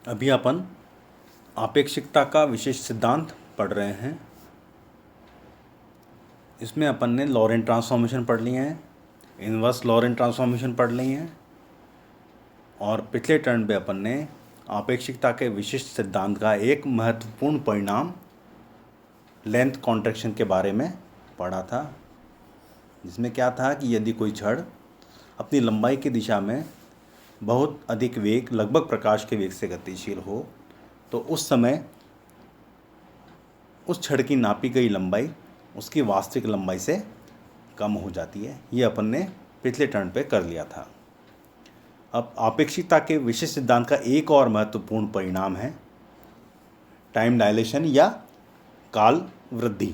अभी अपन आपेक्षिकता का विशेष सिद्धांत पढ़ रहे हैं। इसमें अपन ने लॉरेंट ट्रांसफॉर्मेशन पढ़ लिए हैं, इनवर्स लॉरेंट ट्रांसफॉर्मेशन पढ़ ली हैं और पिछले टर्न पे अपन ने आपेक्षिकता के विशिष्ट सिद्धांत का एक महत्वपूर्ण परिणाम लेंथ कॉन्ट्रैक्शन के बारे में पढ़ा था, जिसमें क्या था कि यदि कोई छड़ अपनी लंबाई की दिशा में बहुत अधिक वेग, लगभग प्रकाश के वेग से गतिशील हो, तो उस समय उस छड़ की नापी गई लंबाई उसकी वास्तविक लंबाई से कम हो जाती है। ये अपन ने पिछले टर्न पे कर लिया था। अब आपेक्षिकता के विशिष्ट सिद्धांत का एक और महत्वपूर्ण परिणाम है टाइम डायलेशन या काल वृद्धि।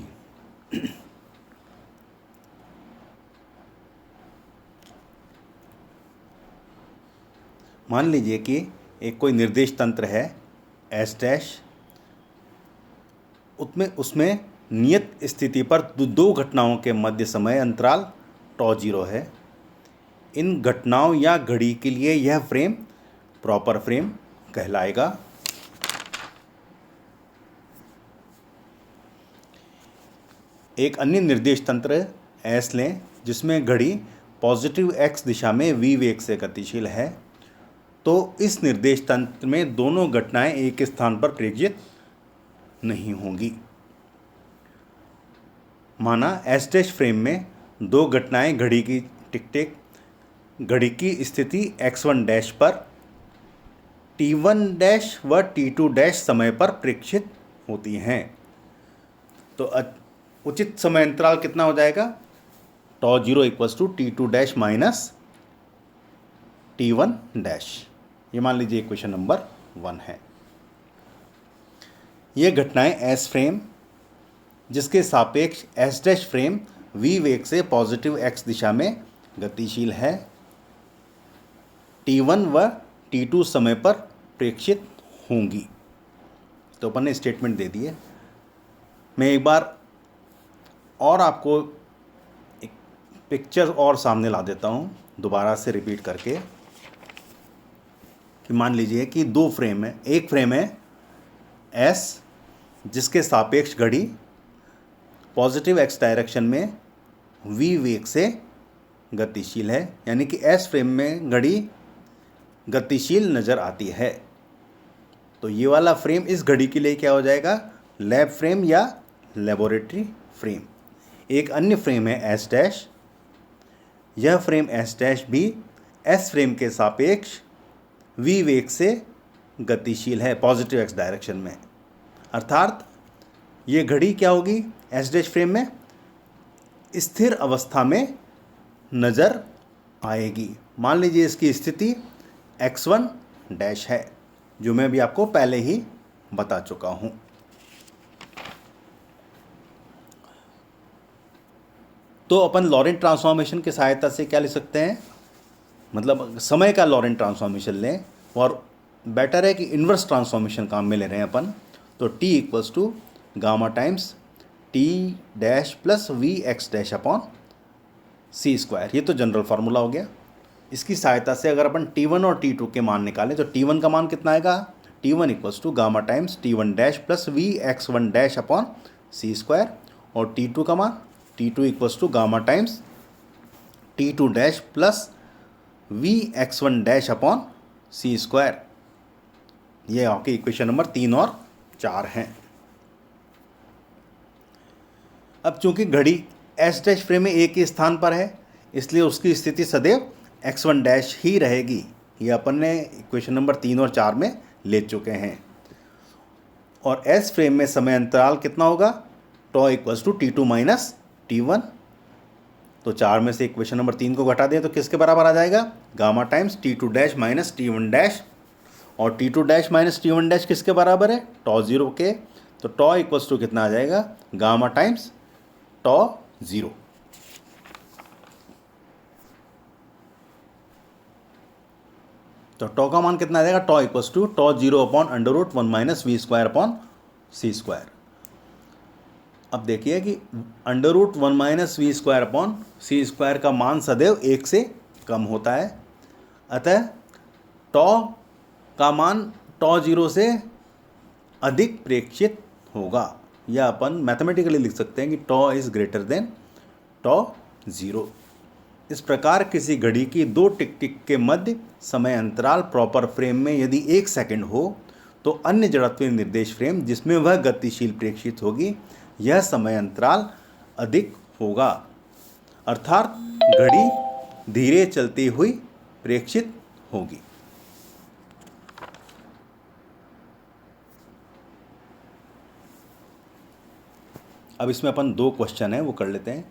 मान लीजिए कि एक कोई निर्देश तंत्र है एस डैश, उसमें नियत स्थिति पर दो घटनाओं के मध्य समय अंतराल टॉ जीरो है। इन घटनाओं या घड़ी के लिए यह फ्रेम प्रॉपर फ्रेम कहलाएगा। एक अन्य निर्देश तंत्र एस लें जिसमें घड़ी पॉजिटिव एक्स दिशा में वी वेग से गतिशील है, तो इस निर्देश तंत्र में दोनों घटनाएं एक स्थान पर प्रेक्षित नहीं होंगी। माना एस डैश फ्रेम में दो घटनाएं घड़ी की टिक टिक, घड़ी की स्थिति x1 डैश पर t1 डैश व t2 डैश समय पर प्रेक्षित होती हैं। तो उचित समय अंतराल कितना हो जाएगा? Tau zero equals to t2 dash minus t1 dash. ये मान लीजिए इक्वेशन नंबर 1 है। ये घटनाएं एस फ्रेम जिसके सापेक्ष एस डैश फ्रेम वी वेग से पॉजिटिव एक्स दिशा में गतिशील है, t1 व t2 समय पर प्रेक्षित होंगी। तो अपन ने स्टेटमेंट दे दिए। मैं एक बार और आपको एक पिक्चर और सामने ला देता हूँ दोबारा से रिपीट करके कि मान लीजिए कि दो फ्रेम है। एक फ्रेम है एस जिसके सापेक्ष घड़ी पॉजिटिव एक्स डायरेक्शन में वी वेग से गतिशील है, यानी कि एस फ्रेम में घड़ी गतिशील नज़र आती है। तो ये वाला फ्रेम इस घड़ी के लिए क्या हो जाएगा? लैब फ्रेम या लेबोरेटरी फ्रेम। एक अन्य फ्रेम है एस डैश। यह फ्रेम एस डैश भी एस फ्रेम के सापेक्ष वी वेग से गतिशील है पॉजिटिव एक्स डायरेक्शन में। अर्थात ये घड़ी क्या होगी? एस डैश फ्रेम में स्थिर अवस्था में नज़र आएगी। मान लीजिए इसकी स्थिति x1 डैश है, जो मैं भी आपको पहले ही बता चुका हूँ। तो अपन लॉरेंट ट्रांसफॉर्मेशन की सहायता से क्या ले सकते हैं? मतलब समय का लॉरेंट ट्रांसफॉर्मेशन लें, और बेटर है कि इन्वर्स ट्रांसफॉर्मेशन काम में ले रहे हैं अपन। तो t equals to gamma times t dash plus v x dash upon C square. ये तो जनरल फार्मूला हो गया। इसकी सहायता से अगर अपन t1 और t2 के मान निकालें तो t1 का मान कितना आएगा? t1 equals to gamma times t1 dash plus v x one dash upon C square, और t2 का मान t2 equals to gamma times t2 dash plus v x one dash upon C square. ये आपकी equation number 3 और 4 हैं। अब चूंकि घड़ी एस डैश फ्रेम में एक ही स्थान पर है, इसलिए उसकी स्थिति सदैव x1 डैश ही रहेगी। ये अपन ने इक्वेशन नंबर 3 और 4 में ले चुके हैं। और एस फ्रेम में समय अंतराल कितना होगा? Tau equals to t2 minus t1। तो 4 में से इक्वेशन नंबर 3 को घटा दें तो किसके बराबर आ जाएगा? Gamma times t2 dash minus t1 dash, और t2 dash minus t1 dash किसके बराबर है? टॉ जीरो के। तो टॉ इक्वल्स टू कितना आ जाएगा? Gamma times tau zero. तो टॉ का मान कितना आ जाएगा? Tau equals to tau zero upon under root 1 minus V square upon C square. अब देखिए कि under root 1 minus V square upon सी स्क्वायर का मान सदैव 1 से कम होता है। अतः टॉ का मान टॉ जीरो से अधिक प्रेक्षित होगा, या अपन मैथमेटिकली लिख सकते हैं कि tau is greater than tau zero. इस प्रकार किसी घड़ी की दो टिक टिक के मध्य समय अंतराल प्रॉपर फ्रेम में यदि 1 सेकंड हो तो अन्य जड़त्वीय निर्देश फ्रेम जिसमें वह गतिशील प्रेक्षित होगी यह समय अंतराल अधिक होगा, अर्थात घड़ी धीरे चलती हुई प्रेक्षित होगी। अब इसमें अपन 2 क्वेश्चन है वो कर लेते हैं।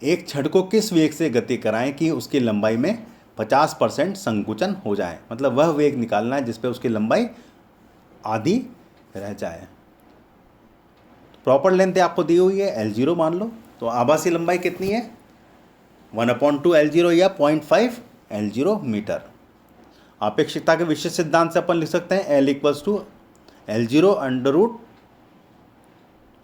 एक छड़ को किस वेग से गति कराएं कि उसकी लंबाई में 50% संकुचन हो जाए, मतलब वह वेग निकालना है जिस पे उसकी लंबाई आधी रह जाए। प्रॉपर लेंथ आपको दी हुई है L0 मान लो, तो आभासी लंबाई कितनी है 1/2 L0 या 0.5 L0 मीटर। आपेक्षिकता के विशेष सिद्धांत से अपन लिख सकते हैं L = L0 √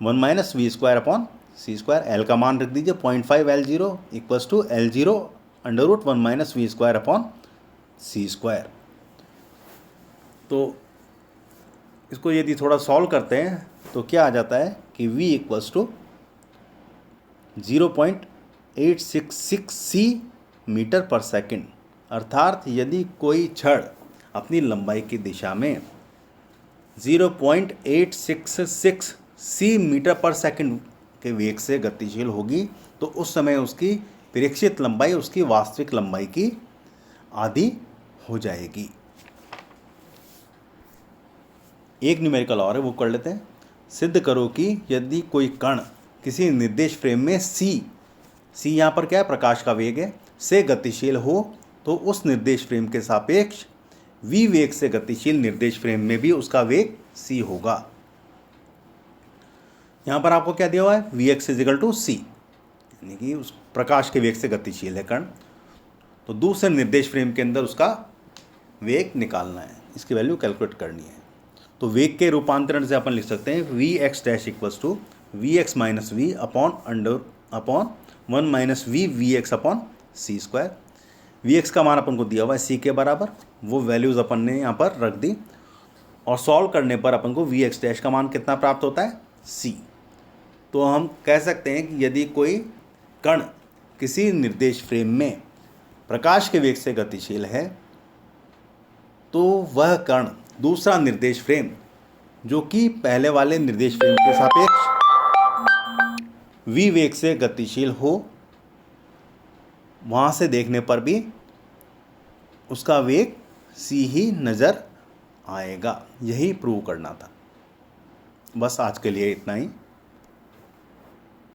1 - v² c²। L का मान रख दीजिए 0.5 L0 = L0 √ 1 - v² c²। तो इसको यदि थोड़ा सॉल्व करते हैं तो क्या आ जाता है कि v = 0.866 मीटर पर सेकंड, अर्थात यदि कोई छड़ अपनी लंबाई की दिशा में 0.866 सी मीटर पर सेकंड के वेग से गतिशील होगी तो उस समय उसकी प्रेक्षित लंबाई उसकी वास्तविक लंबाई की आधी हो जाएगी। एक न्यूमेरिकल और है वो कर लेते हैं। सिद्ध करो कि यदि कोई कण किसी निर्देश फ्रेम में c यहाँ पर क्या है प्रकाश का वेग है से गतिशील हो तो उस निर्देश फ्रेम के सापेक्ष v वेग से गतिशील निर्देश फ्रेम में भी उसका वेग c होगा। यहाँ पर आपको क्या दिया हुआ है Vx = c, यानी कि उस प्रकाश के वेग से गतिशील है कण, तो दूसरे निर्देश फ्रेम के अंदर उसका वेग निकालना है, इसकी वैल्यू कैलकुलेट करनी है। तो वेग के रूपांतरण से अपन लिख सकते हैं Vx' = Vx - v upon 1 - v Vx upon c²। Vx का मान अपन को दिया हुआ है c के बराबर, वो वैल्यूज़ अपन ने यहाँ पर रख दी और सॉल्व करने पर अपन को Vx' का मान कितना प्राप्त होता है c। तो हम कह सकते हैं कि यदि कोई कण किसी निर्देश फ्रेम में प्रकाश के वेग से गतिशील है तो वह कण दूसरा निर्देश फ्रेम जो कि पहले वाले निर्देश फ्रेम के सापेक्ष v वेग से गतिशील हो वहाँ से देखने पर भी उसका वेग c ही नज़र आएगा। यही प्रूव करना था। बस आज के लिए इतना ही।